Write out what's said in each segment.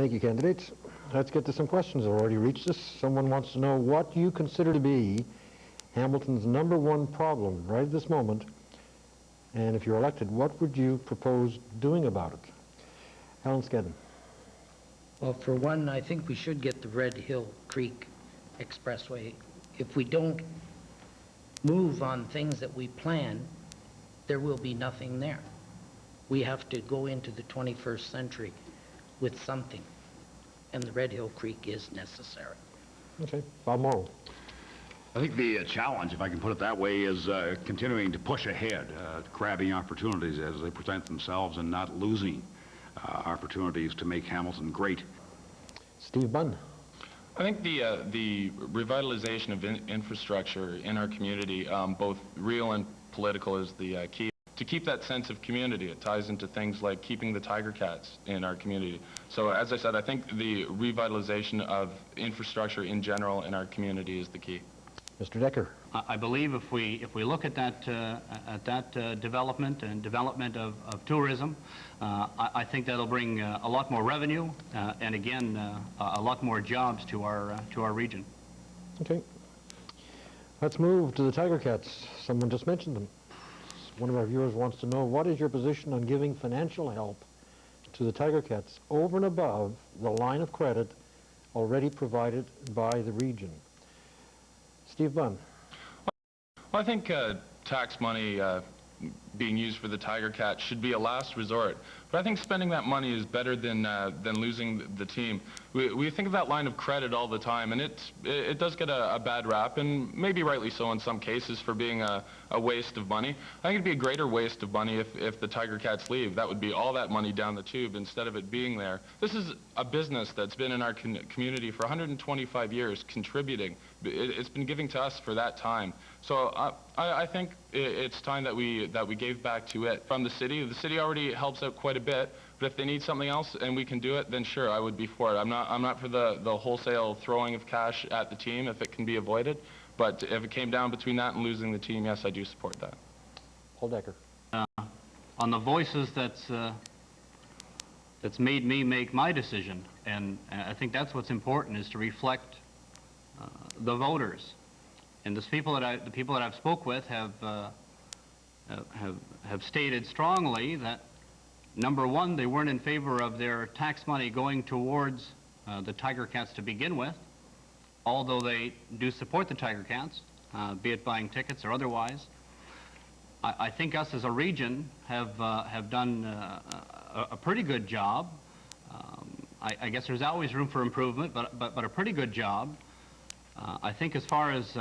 Thank you, candidates. Let's get to some questions that have already reached us. Someone wants to know what you consider to be Hamilton's #1 problem right at this moment, and if you're elected, what would you propose doing about it? Alan Skedden. Well, for one, I think we should get the Red Hill Creek Expressway. If we don't move on things that we plan, there will be nothing there. We have to go into the 21st century with something, and the Red Hill Creek is necessary. Okay. Bob Mayoral. I think the challenge, if I can put it that way, is continuing to push ahead, grabbing opportunities as they present themselves and not losing opportunities to make Hamilton great. Steve Bunn. I think the revitalization of infrastructure in our community, both real and political, is the key. To keep that sense of community, it ties into things like keeping the tiger cats in our community. So as I said, I think the revitalization of infrastructure in general in our community is the key. Mr. Decker. I believe if we look at that development and development of tourism, I think that'll bring a lot more revenue and again a lot more jobs to our region. Okay. Let's move to the tiger cats. Someone just mentioned them. One of our viewers wants to know, what is your position on giving financial help to the tiger cats over and above the line of credit already provided by the region? Steve Bunn. Well, I think tax money being used for the tiger cat should be a last resort. But I think spending that money is better than losing the team. We think of that line of credit all the time, and it does get a bad rap, and maybe rightly so in some cases, for being a waste of money. I think it'd be a greater waste of money if the tiger cats leave. That would be all that money down the tube instead of it being there. This is a business that's been in our community for 125 years, contributing. It's been giving to us for that time. So I think it's time that we gave back to it from the city. The city already helps out quite a bit, but if they need something else and we can do it, then sure, I would be for it. I'm not for the wholesale throwing of cash at the team if it can be avoided, but if it came down between that and losing the team, yes, I do support that. Paul Decker. On the voices that's made me make my decision, and I think that's what's important, is to reflect the voters. And the people that I've spoke with have stated strongly that, #1, they weren't in favor of their tax money going towards the tiger cats to begin with, although they do support the tiger cats, be it buying tickets or otherwise. I think us as a region have done a pretty good job. I guess there's always room for improvement, but a pretty good job. I think as far as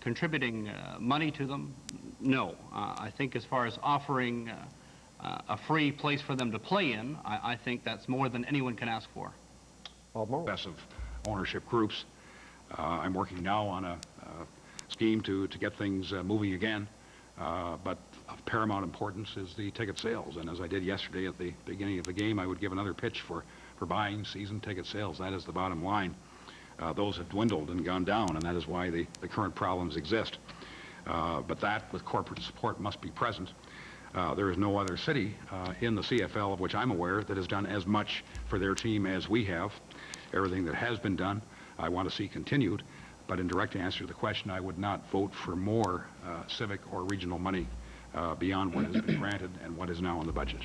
contributing money to them, no. I think as far as offering a free place for them to play in, I think that's more than anyone can ask for. Progressive ownership groups. I'm working now on a scheme to get things moving again, but of paramount importance is the ticket sales. And as I did yesterday at the beginning of the game, I would give another pitch for buying season ticket sales. That is the bottom line. Those have dwindled and gone down, and that is why the current problems exist. But that, with corporate support, must be present. There is no other city in the CFL of which I'm aware that has done as much for their team as we have. Everything that has been done, I want to see continued. But in direct answer to the question, I would not vote for more civic or regional money beyond what has been granted and what is now in the budget.